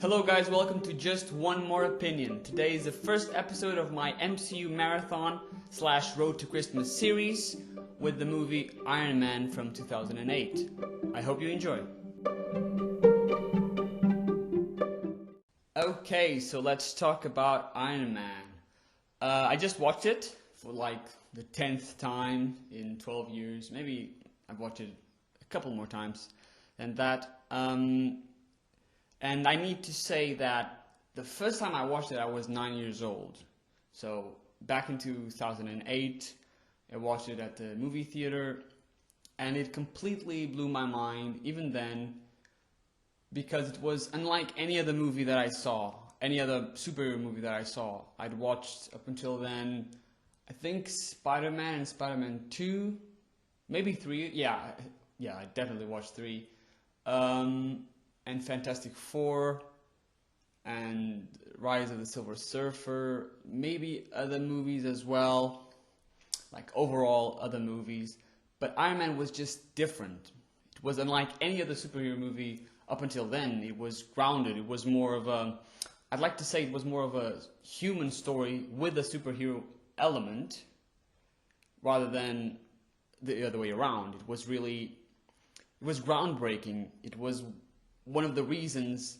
Hello guys, welcome to Just One More Opinion. Today is the first episode of my MCU marathon / Road to Christmas series with the movie Iron Man from 2008. I hope you enjoy. Okay, so let's talk about Iron Man. I just watched it for like the 10th time in 12 years. Maybe I've watched it a couple more times than that. And I need to say that the first time I watched it, I was 9 years old. So back in 2008, I watched it at the movie theater, and it completely blew my mind even then, because it was unlike any other movie that I saw, any other superhero movie that I saw. I'd watched up until then, I think Spider-Man and Spider-Man 2, maybe 3. Yeah, I definitely watched 3. And Fantastic Four, and Rise of the Silver Surfer, maybe other movies as well, like overall other movies. But Iron Man was just different. It was unlike any other superhero movie up until then. It was grounded. It was more of a, I'd like to say it was more of a human story with a superhero element, rather than the other way around. It was groundbreaking. It was one of the reasons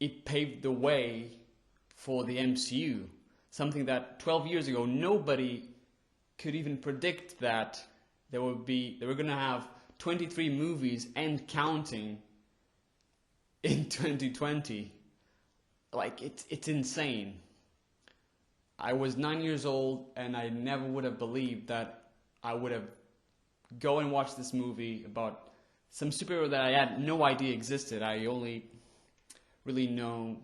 it paved the way for the MCU. Something that 12 years ago nobody could even predict, that they were going to have 23 movies and counting in 2020. Like, it's insane. I was 9 years old and I never would have believed that I would have go and watch this movie about some superhero that I had no idea existed. I only really know,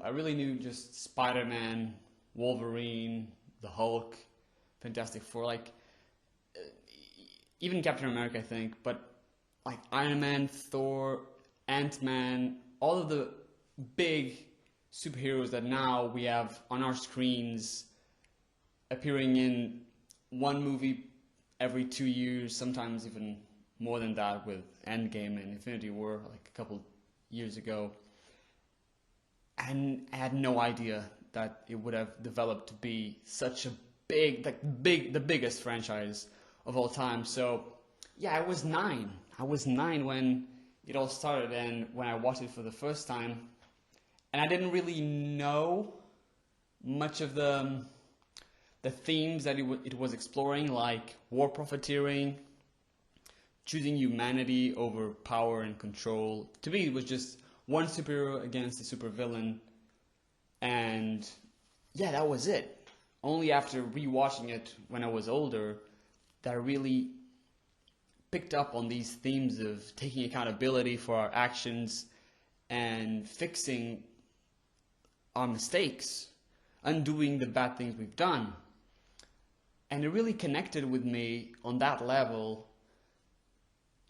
I really knew just Spider-Man, Wolverine, the Hulk, Fantastic Four, even Captain America, I think, but like Iron Man, Thor, Ant-Man, all of the big superheroes that now we have on our screens, appearing in one movie every 2 years, sometimes even more than that with Endgame and Infinity War, like a couple years ago. And I had no idea that it would have developed to be such a the biggest franchise of all time. So yeah, I was 9. I was 9 when it all started, and when I watched it for the first time. And I didn't really know much of the themes that it was exploring, like war profiteering, choosing humanity over power and control. To me, it was just one superhero against a supervillain, and yeah, that was it. Only after rewatching it when I was older that I really picked up on these themes of taking accountability for our actions and fixing our mistakes, undoing the bad things we've done. And it really connected with me on that level,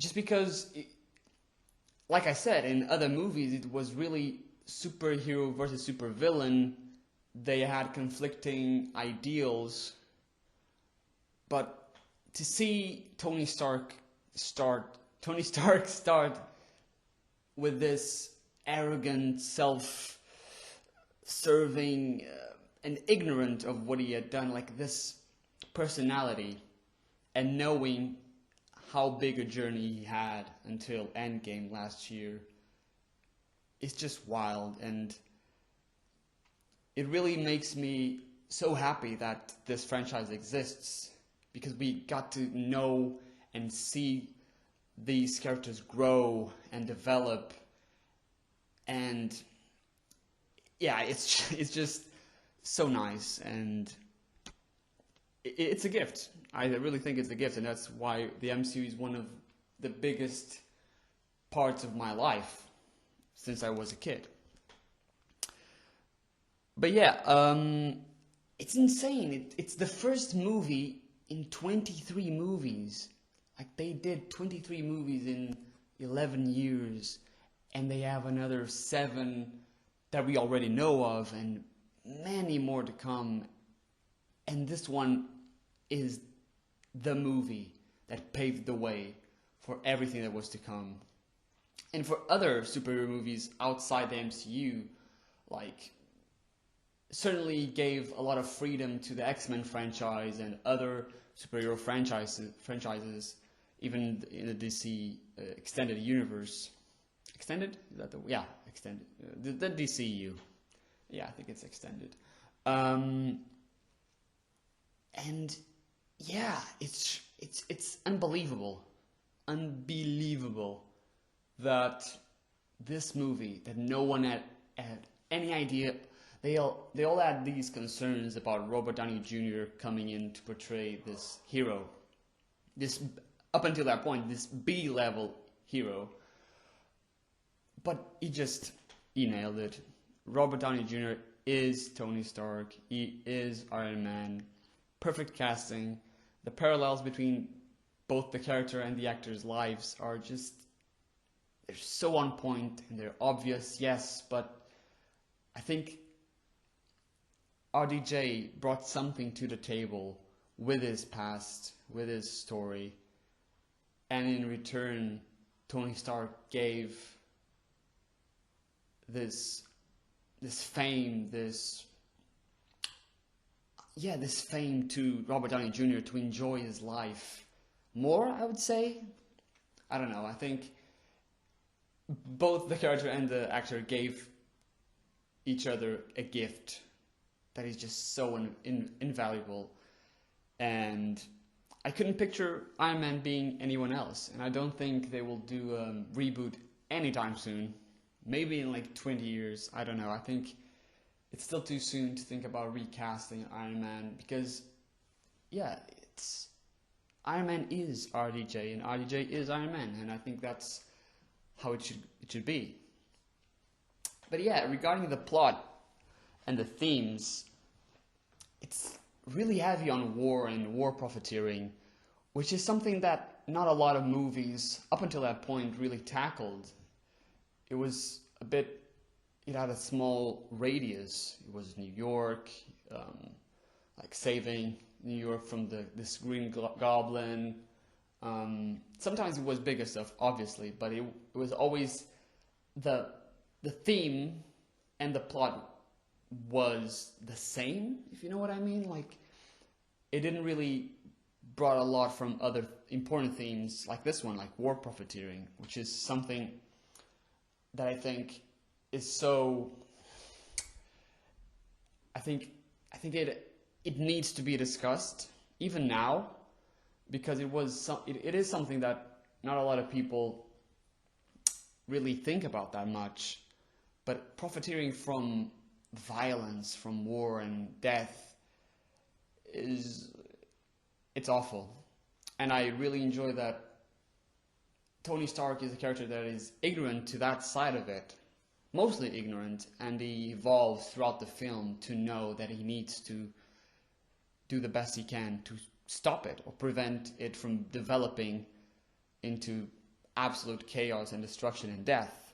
just because, like I said, in other movies, it was really superhero versus supervillain. They had conflicting ideals. But to see Tony Stark start with this arrogant, self-serving, and ignorant of what he had done, like this personality, and knowing how big a journey he had until Endgame last year, it's just wild. And it really makes me so happy that this franchise exists, because we got to know and see these characters grow and develop. And yeah, it's just so nice, and it's a gift. I really think it's a gift, and that's why the MCU is one of the biggest parts of my life since I was a kid. But yeah, it's insane. It's the first movie in 23 movies. Like, they did 23 movies in 11 years, and they have another 7 that we already know of, and many more to come. And this one is the movie that paved the way for everything that was to come. And for other superhero movies outside the MCU, like certainly gave a lot of freedom to the X-Men franchise and other superhero franchises, even in the DC extended universe. Extended? Is that yeah, extended. The DCU. Yeah, I think it's extended. And yeah, it's unbelievable that this movie, that no one had any idea. They all had these concerns about Robert Downey Jr. coming in to portray this hero, this up until that point, this B-level hero. But he nailed it. Robert Downey Jr. is Tony Stark. He is Iron Man. Perfect casting. The parallels between both the character and the actor's lives are they're so on point and they're obvious, yes, but I think RDJ brought something to the table with his past, with his story, and in return, Tony Stark gave this fame, this fame to Robert Downey Jr. to enjoy his life more, I would say. I don't know, I think both the character and the actor gave each other a gift that is just so invaluable. And I couldn't picture Iron Man being anyone else, and I don't think they will do a reboot anytime soon. Maybe in like 20 years, I don't know. I think it's still too soon to think about recasting Iron Man because, yeah, Iron Man is RDJ and RDJ is Iron Man, and I think that's how it should be. But yeah, regarding the plot and the themes, it's really heavy on war and war profiteering, which is something that not a lot of movies up until that point really tackled. It had a small radius. It was New York, like saving New York from this Green Goblin. Sometimes it was bigger stuff, obviously, but it was always the theme and the plot was the same, if you know what I mean. Like, it didn't really brought a lot from other important themes like this one, like war profiteering, which is something that I think is so. I think it needs to be discussed even now, because it is something that not a lot of people really think about that much. But profiteering from violence, from war and death, it's awful. And I really enjoy that Tony Stark is a character that is ignorant to that side of it, mostly ignorant, and he evolves throughout the film to know that he needs to do the best he can to stop it or prevent it from developing into absolute chaos and destruction and death.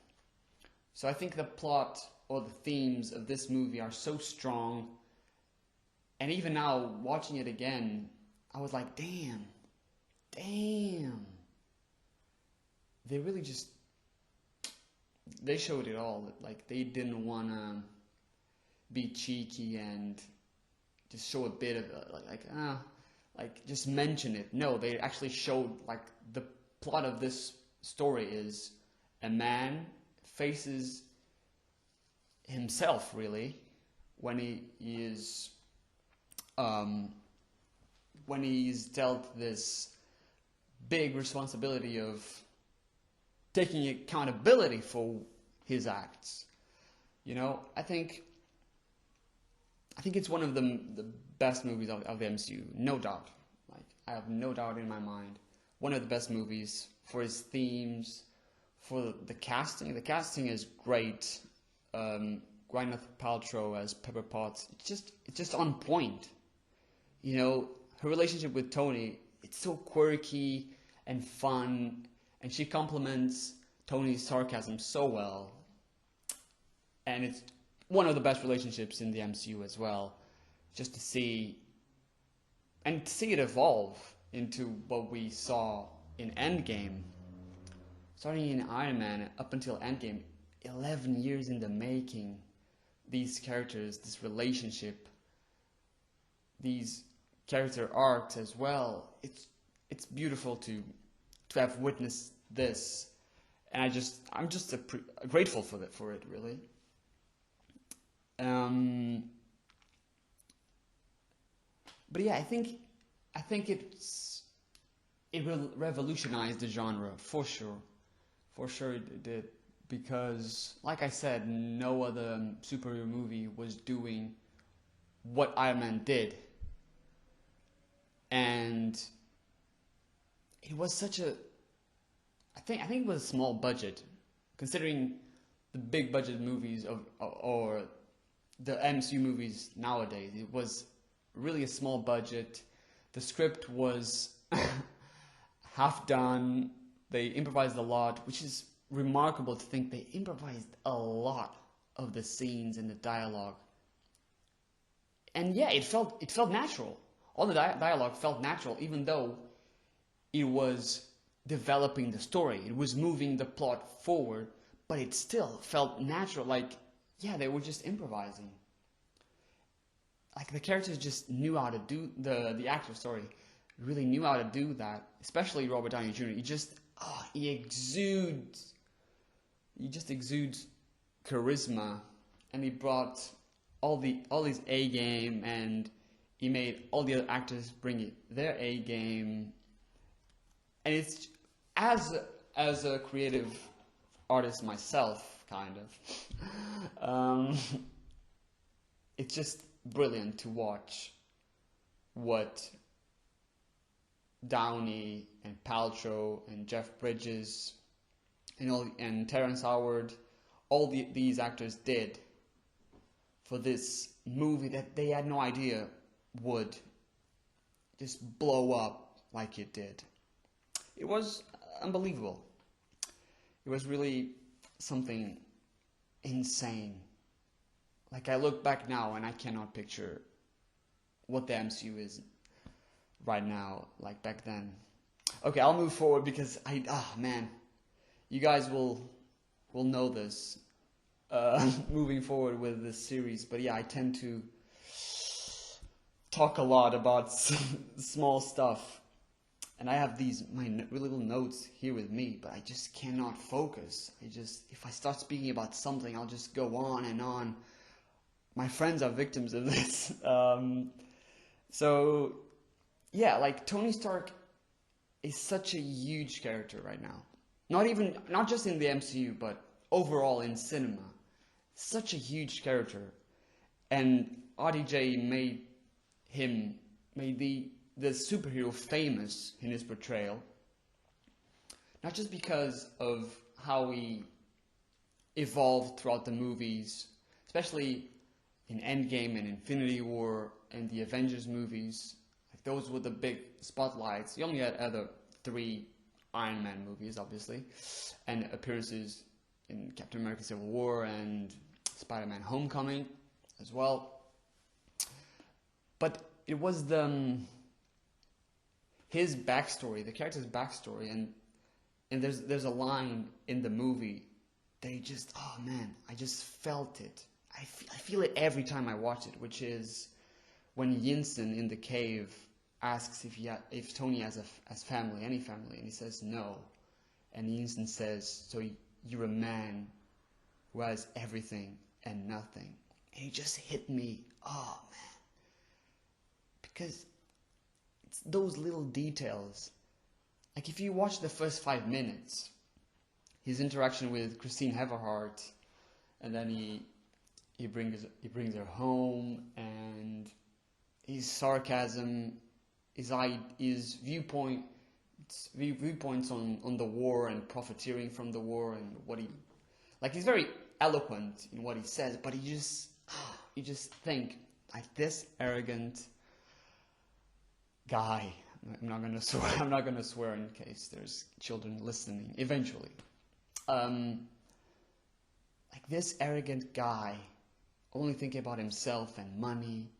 So I think the plot or the themes of this movie are so strong, and even now, watching it again, I was like, damn. They showed it all. Like, they didn't want to be cheeky and just show a bit of like just mention it. No, they actually showed, like, the plot of this story is a man faces himself, really, when he's dealt this big responsibility of taking accountability for his acts. You know, I think it's one of the best movies of the MCU, no doubt. Like, I have no doubt in my mind. One of the best movies for his themes, for the casting. The casting is great. Gwyneth Paltrow as Pepper Potts. It's just on point. You know, her relationship with Tony, it's so quirky and fun, and she complements Tony's sarcasm so well. And it's one of the best relationships in the MCU as well. Just to see it evolve into what we saw in Endgame. starting in Iron Man up until Endgame, 11 years in the making. These characters, this relationship, these character arcs as well. It's beautiful to have witnessed this, and I'm just grateful for it really. But yeah, I think it will revolutionize the genre for sure. For sure it did, because like I said, no other superhero movie was doing what Iron Man did. And it was such a I think it was a small budget, considering the big budget movies or the MCU movies nowadays. It was really a small budget. The script was half done. They improvised a lot, which is remarkable to think they improvised a lot of the scenes and the dialogue. And yeah, it felt natural. All the dialogue felt natural, even though it was developing the story. It was moving the plot forward, but it still felt natural. Like, yeah, they were just improvising. Like, the characters just knew how to do, the actors, really knew how to do that. Especially Robert Downey Jr. He just exudes charisma, and he brought all his A game, and he made all the other actors bring their A game. And it's as a creative artist myself, kind of, it's just brilliant to watch what Downey and Paltrow and Jeff Bridges and Terrence Howard, these actors did for this movie that they had no idea would just blow up like it did. It was unbelievable. It was really something insane. Like, I look back now and I cannot picture what the MCU is right now, like back then. Okay, I'll move forward because you guys will know this moving forward with this series. But yeah, I tend to talk a lot about small stuff, and I have my little notes here with me, but I just cannot focus. If I start speaking about something, I'll just go on and on. My friends are victims of this. So yeah, like, Tony Stark is such a huge character right now. Not just in the MCU, but overall in cinema. Such a huge character. And RDJ made the superhero famous in his portrayal. Not just because of how he evolved throughout the movies, especially in Endgame and Infinity War and the Avengers movies. Like, those were the big spotlights. You only had other 3 Iron Man movies, obviously, and appearances in Captain America Civil War and Spider-Man Homecoming as well. But it was his backstory, the character's backstory, and there's a line in the movie that I just felt it. I feel it every time I watch it, which is when Jinsen in the cave asks if Tony has family, any family, and he says no, and Jinsen says, "So you're a man who has everything and nothing," and it just hit me. Oh man, because it's those little details. Like, if you watch the first 5 minutes, his interaction with Christine Everhart, and then he brings her home, and his sarcasm, his viewpoints on the war and profiteering from the war, and he's very eloquent in what he says, but you just think, like, this arrogant guy. I'm not gonna swear in case there's children listening eventually. Like, this arrogant guy, only thinking about himself and money.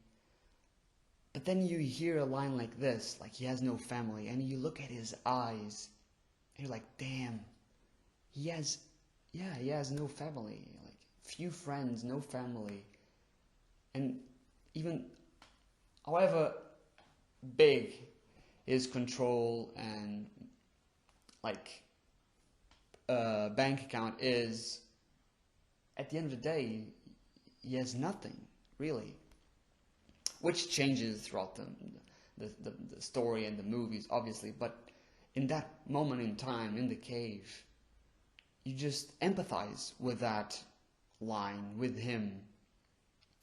But then you hear a line like this, like, he has no family, and you look at his eyes, and you're like, damn, he has, yeah, he has no family, like few friends, no family, and even however big his control and like bank account is, at the end of the day, he has nothing really, which changes throughout the story and the movies, obviously. But in that moment in time in the cave, you just empathize with that line, with him,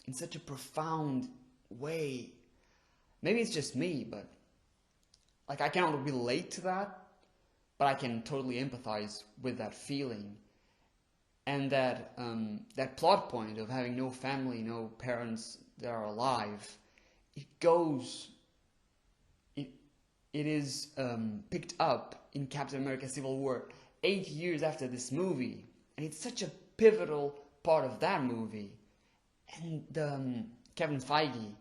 in such a profound way. Maybe it's just me, but like I cannot relate to that, but I can totally empathize with that feeling. And that plot point of having no family, no parents that are alive, it goes, it is picked up in Captain America Civil War 8 years after this movie, and it's such a pivotal part of that movie. And Kevin Feige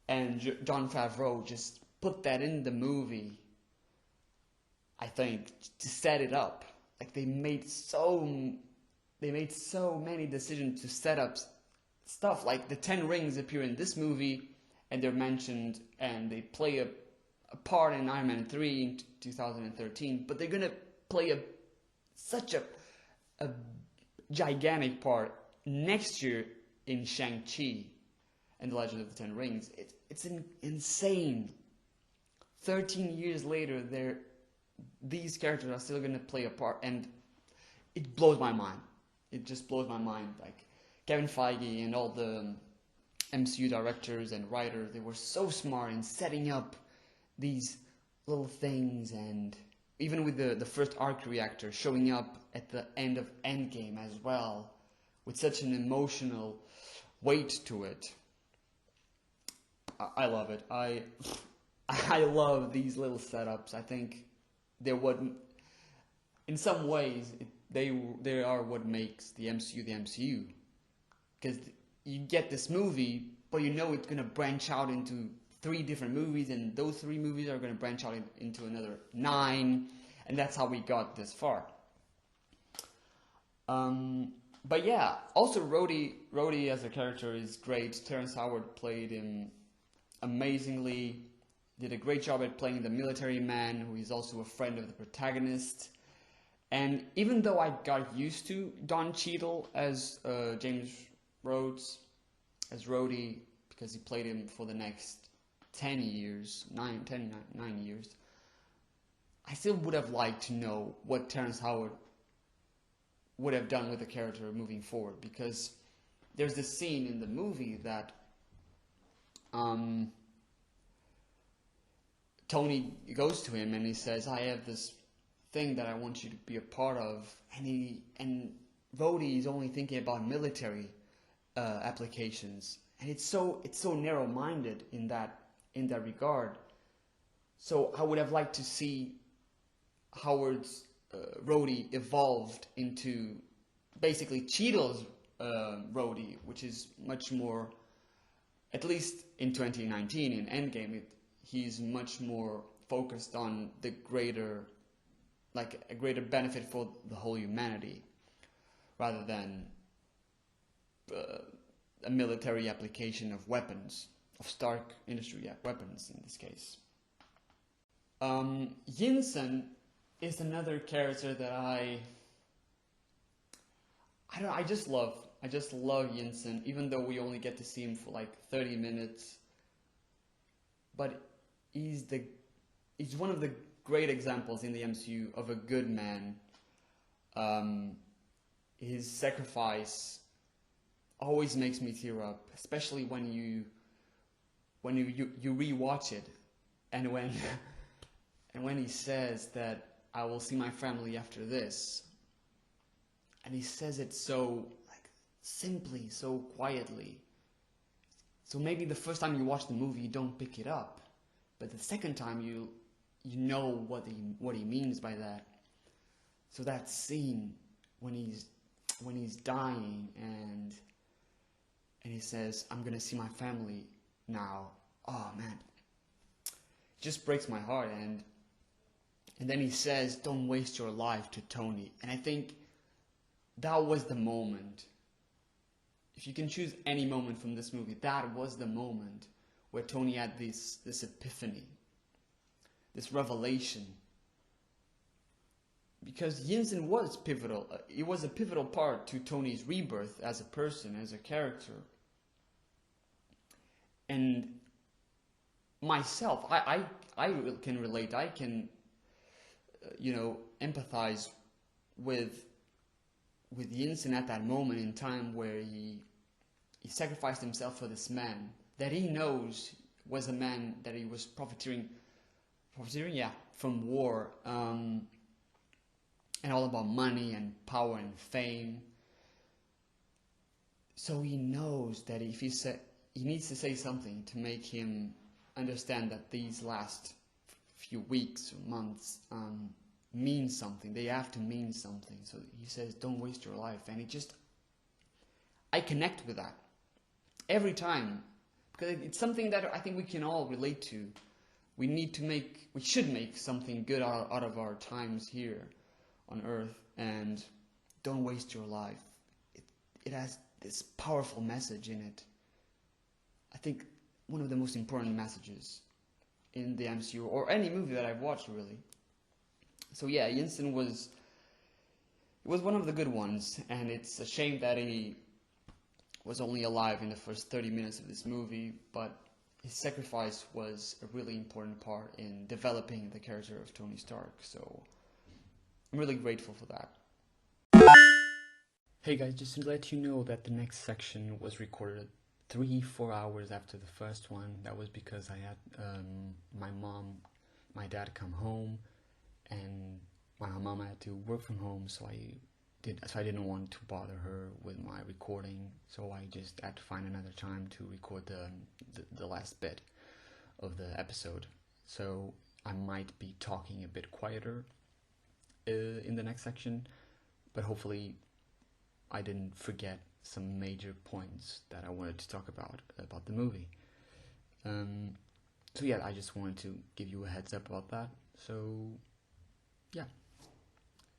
and Jon Favreau just put that in the movie, I think, to set it up. Like they made so many decisions to set up stuff. Like the 10 rings appear in this movie, and they're mentioned, and they play a part in Iron Man 3 in 2013. But they're gonna play such a gigantic part next year in Shang-Chi and the Legend of the Ten Rings. It's insane. 13 years later, these characters are still gonna play a part, and it blows my mind. It just blows my mind. Like Kevin Feige and all the MCU directors and writers, they were so smart in setting up these little things, and even with the first arc reactor showing up at the end of Endgame as well, with such an emotional weight to it. I love it. I love these little setups. I think they're what, in some ways, they are what makes the MCU the MCU. Because you get this movie, but you know it's going to branch out into 3 different movies, and those 3 movies are going to branch out into another 9, and that's how we got this far. But yeah, also Rhodey as a character is great. Terrence Howard played him amazingly, did a great job at playing the military man who is also a friend of the protagonist. And even though I got used to Don Cheadle as James Rhodes, as Rhodey, because he played him for the next 9 years, I still would have liked to know what Terrence Howard would have done with the character moving forward, because there's this scene in the movie that Tony goes to him and he says, I have this thing that I want you to be a part of, and Rhodey is only thinking about military applications, and it's so narrow-minded in that regard. So I would have liked to see Howard's Rhodey evolved into basically Cheadle's Rhodey, which is much more, at least in 2019 in Endgame, he's much more focused on the greater, like a greater benefit for the whole humanity, rather than a military application of weapons, of Stark Industry weapons in this case. Jinsen is another character that I just love. I just love Jinsen, even though we only get to see him for like 30 minutes. But he's one of the great examples in the MCU of a good man. His sacrifice always makes me tear up, especially when you rewatch it, and when he says that I will see my family after this, and he says it so like simply, so quietly. So maybe the first time you watch the movie you don't pick it up, but the second time you know what he means by that. So that scene when he's dying and he says, I'm gonna see my family now. Oh man, it just breaks my heart, and And then he says, "Don't waste your life," to Tony. And I think that was the moment. If you can choose any moment from this movie, that was the moment where Tony had this epiphany, this revelation. Because Jinsen was pivotal. It was a pivotal part to Tony's rebirth as a person, as a character. And myself, I can relate. I can, empathize with Jinsen at that moment in time where he sacrificed himself for this man that he knows was a man that he was profiteering, from war, and all about money and power and fame. So he knows that if he needs to say something to make him understand that these last few weeks or months mean something. They have to mean something. So he says, "Don't waste your life." And I connect with that every time, because it's something that I think we can all relate to. We should make something good out of our times here on Earth, and don't waste your life. It has this powerful message in it. I think one of the most important messages in the MCU, or any movie that I've watched, really. So yeah, Jinsen was one of the good ones, and it's a shame that he was only alive in the first 30 minutes of this movie, but his sacrifice was a really important part in developing the character of Tony Stark, so I'm really grateful for that. Hey guys, just to let you know that the next section was recorded 3-4 hours after the first one. That was because I had my dad come home, and my mom had to work from home, so I didn't want to bother her with my recording, so I just had to find another time to record the last bit of the episode. So I might be talking a bit quieter in the next section, but hopefully I didn't forget some major points that I wanted to talk about the movie. So yeah, I just wanted to give you a heads up about that. So yeah,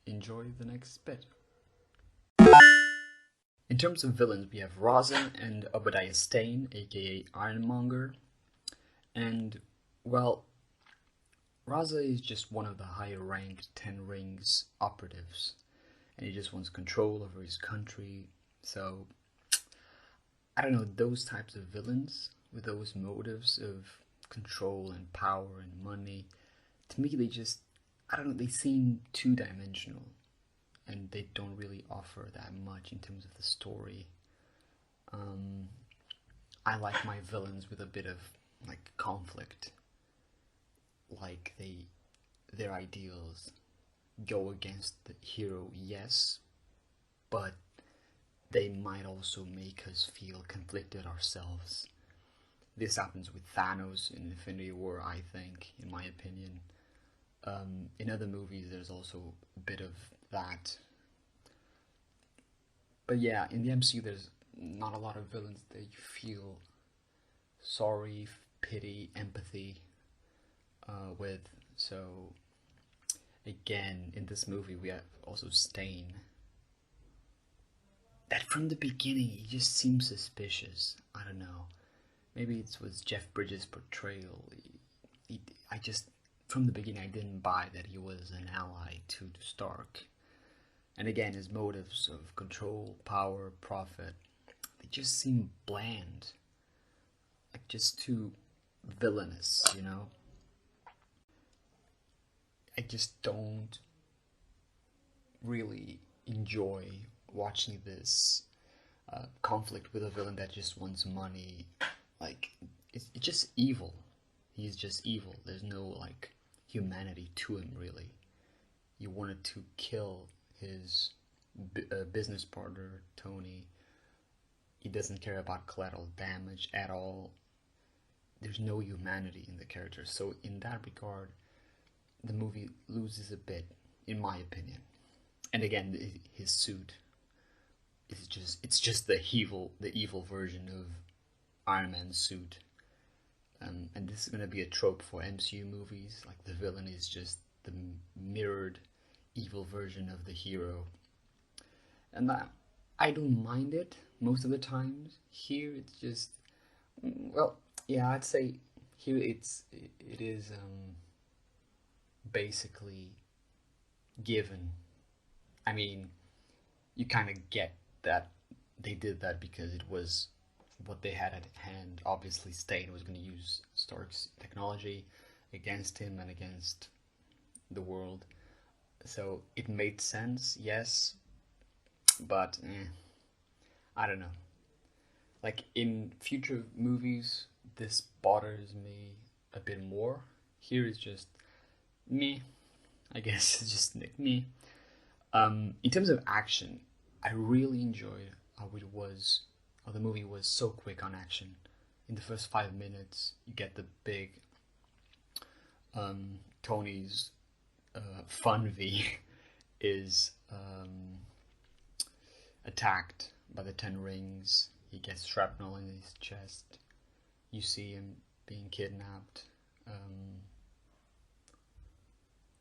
enjoy the next bit. In terms of villains, we have Raza and Obadiah Stane, aka Ironmonger. And, well, Raza is just one of the higher ranked Ten Rings operatives, and he just wants control over his country. So, I don't know, those types of villains with those motives of control and power and money, to me they seem two-dimensional, and they don't really offer that much in terms of the story. I like my villains with a bit of conflict, like their ideals go against the hero, yes, but they might also make us feel conflicted ourselves. This happens with Thanos in Infinity War, I think, in my opinion. In other movies, there's also a bit of that. But yeah, in the MCU, there's not a lot of villains that you feel sorry, pity, empathy with. So, again, in this movie, we have also Stane. That from the beginning, he just seems suspicious. I don't know. Maybe it was Jeff Bridges' portrayal. From the beginning, I didn't buy that he was an ally to Stark. And again, his motives of control, power, profit, they just seem bland. Like, just too villainous, you know? I just don't really enjoy watching this conflict with a villain that just wants money. Like, it's just evil. He's just evil. There's no, humanity to him, really. You wanted to kill his business partner, Tony. He doesn't care about collateral damage at all. There's no humanity in the character. So in that regard, the movie loses a bit, in my opinion. And again, his suit is just the evil version of Iron Man's suit. And this is going to be a trope for MCU movies. Like, the villain is just the mirrored evil version of the hero. And I don't mind it most of the times. Here it's just, well, yeah, I'd say here it is basically given. I mean, you kind of get that they did that because it was what they had at hand. Obviously, Stain was going to use Stark's technology against him and against the world. So it made sense, yes, but I don't know. Like in future movies, this bothers me a bit more. Here is just me, I guess. It's just me. In terms of action, I really enjoyed how the movie was so quick on action. In the first 5 minutes, you get the big Tony's Fun V is attacked by the Ten Rings. He gets shrapnel in his chest. You see him being kidnapped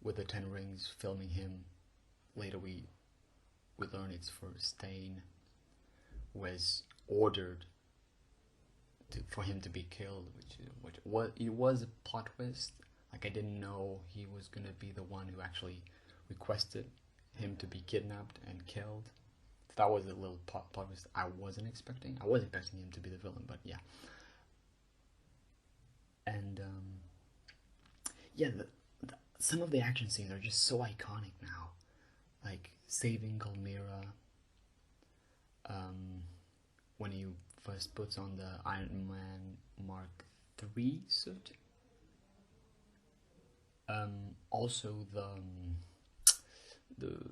with the Ten Rings filming him. Later we learn it's for Stain, was ordered for him to be killed, it was a plot twist. Like, I didn't know he was gonna be the one who actually requested him to be kidnapped and killed. That was a little plot twist I wasn't expecting. I was expecting him to be the villain, but yeah. And yeah, some of the action scenes are just so iconic now, like saving Golmira, when he first puts on the Iron Man Mark III suit. Also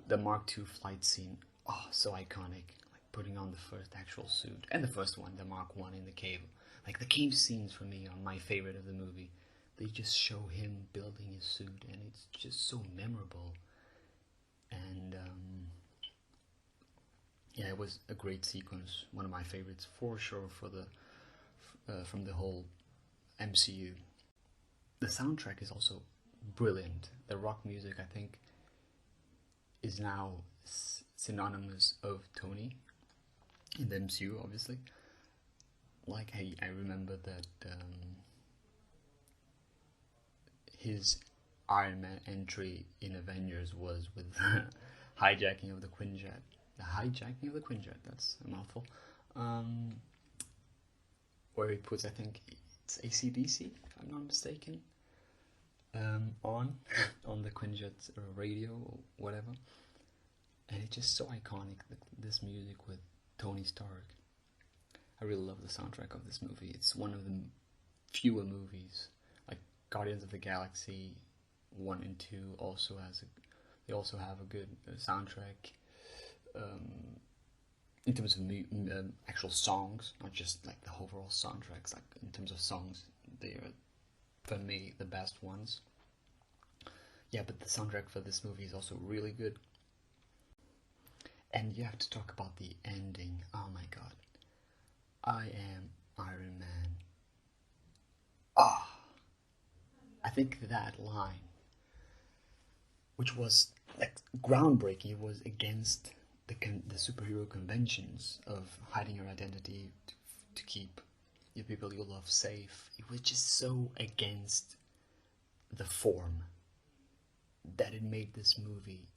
the Mark II flight scene. Oh, so iconic. Like putting on the first actual suit, and the first one, the Mark I in the cave. Like the cave scenes for me are my favorite of the movie. They just show him building his suit, and it's just so memorable. And yeah, it was a great sequence. One of my favorites for sure from the whole MCU. The soundtrack is also brilliant. The rock music, I think, is now synonymous of Tony in the MCU, obviously. Like, I remember that his Iron Man entry in Avengers was with hijacking of the Quinjet. The hijacking of the Quinjet, that's a mouthful. Where he puts, I think it's AC/DC, if I'm not mistaken, on the Quinjet radio or whatever. And it's just so iconic, this music with Tony Stark. I really love the soundtrack of this movie. It's one of the fewer movies, like Guardians of the Galaxy 1 and 2 they also have a good soundtrack. In terms of actual songs, not just like the overall soundtracks. Like in terms of songs, they are for me the best ones. Yeah, but the soundtrack for this movie is also really good. And you have to talk about the ending. Oh my god. I am Iron Man. I think that line, which was like groundbreaking, it was against the superhero conventions of hiding your identity to keep the people you love safe. It was just so against the form that it made this movie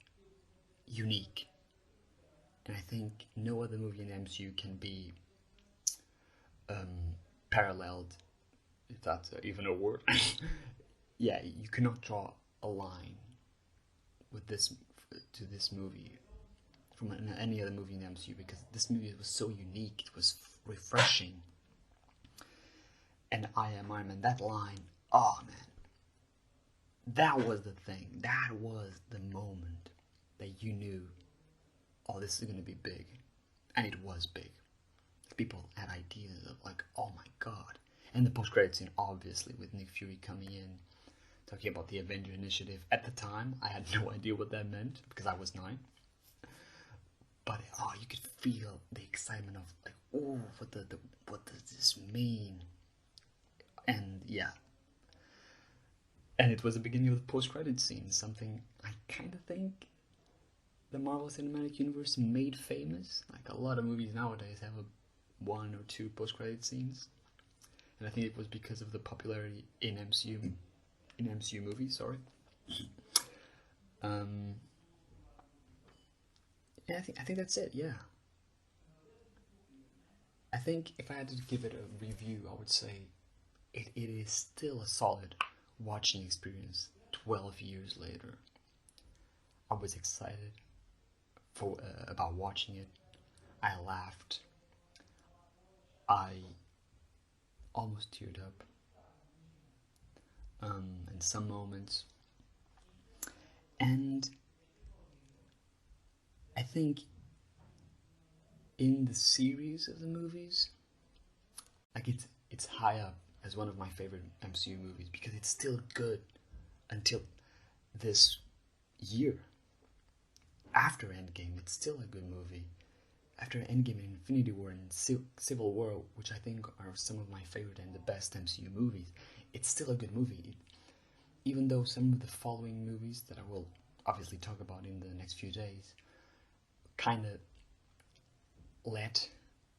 unique. And I think no other movie in the MCU can be paralleled, if that's even a word. Yeah, you cannot draw a line with this to this movie from any other movie in the MCU, because this movie was so unique. It was refreshing. And I am Iron Man, that line, oh man, that was the thing. That was the moment that you knew, oh, this is going to be big. And it was big. People had ideas of like, oh my god. And the post-credit scene, obviously, with Nick Fury coming in, talking about the Avenger Initiative. At the time, I had no idea what that meant, because I was 9. But, oh, you could feel the excitement of like, oh, what does this mean? And yeah. And it was the beginning of the post-credit scene, something I kind of think the Marvel Cinematic Universe made famous. Like a lot of movies nowadays have one or two post-credit scenes, and I think it was because of the popularity in MCU movies. Sorry. Yeah, I think that's it. Yeah. I think if I had to give it a review, I would say it is still a solid watching experience 12 years later. I was excited about watching it. I laughed. I almost teared up in some moments. And I think in the series of the movies, like it's high up as one of my favorite MCU movies because it's still good until this year. After Endgame, it's still a good movie. After Endgame and Infinity War and Civil War, which I think are some of my favorite and the best MCU movies, it's still a good movie. Even though some of the following movies that I will obviously talk about in the next few days kind of let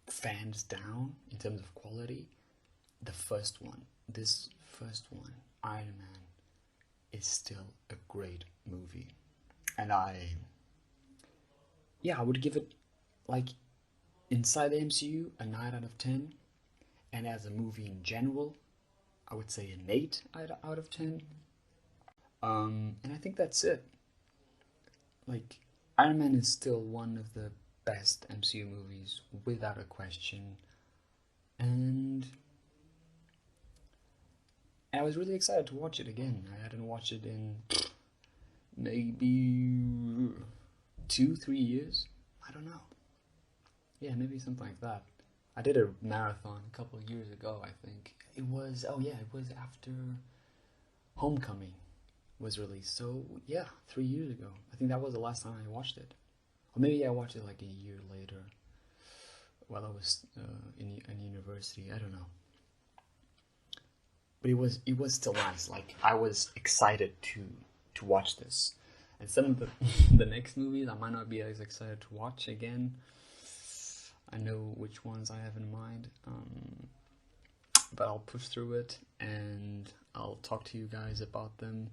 fans down in terms of quality, this first one, Iron Man, is still a great movie. And I would give it, like, inside the MCU, a 9 out of 10. And as a movie in general, I would say an 8 out of 10. And I think that's it. Like, Iron Man is still one of the best MCU movies, without a question. And I was really excited to watch it again. I hadn't watched it in maybe 2-3 years. I don't know. Yeah, maybe something like that. I did a marathon a couple of years ago, I think. It was after Homecoming was released. So, yeah, 3 years ago. I think that was the last time I watched it. Or maybe I watched it like a year later while I was in university. I don't know. But it was still nice. Like, I was excited to watch this. And some of the next movies I might not be as excited to watch again. I know which ones I have in mind. But I'll push through it and I'll talk to you guys about them.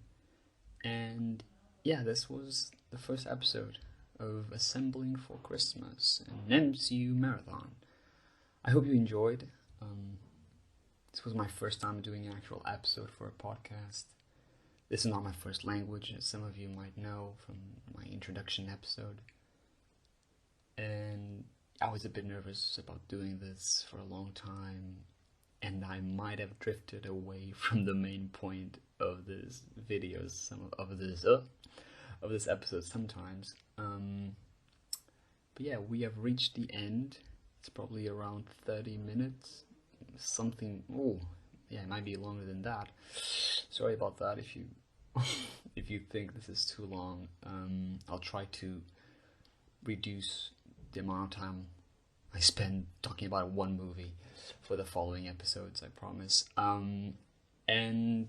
And yeah, this was the first episode of Assembling for Christmas, an MCU marathon. I hope you enjoyed. This was my first time doing an actual episode for a podcast. This is not my first language, as some of you might know from my introduction episode. And I was a bit nervous about doing this for a long time, and I might have drifted away from the main point of this video, of this episode sometimes. But yeah, we have reached the end. It's probably around 30 minutes. Something. Oh, yeah, it might be longer than that. Sorry about that if you if you think this is too long. I'll try to reduce the amount of time I spend talking about one movie for the following episodes, I promise. And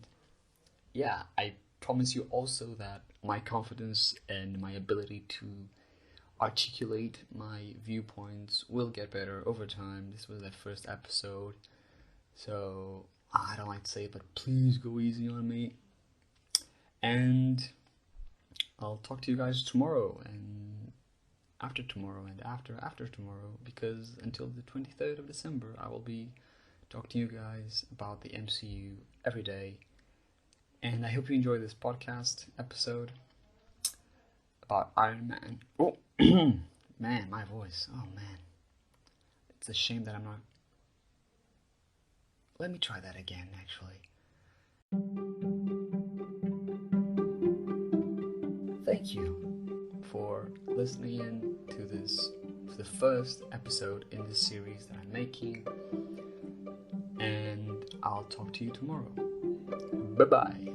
yeah, I promise you also that my confidence and my ability to articulate my viewpoints will get better over time. This was the first episode, so I don't like to say it, but please go easy on me. And I'll talk to you guys tomorrow and after tomorrow and after tomorrow, because until the 23rd of December I will be talking to you guys about the MCU every day. And I hope you enjoy this podcast episode about Iron Man. Oh, man, my voice. Oh, man. It's a shame that I'm not... Let me try that again, actually. Thank you for listening in to this, the first episode in this series that I'm making. And I'll talk to you tomorrow. Bye-bye.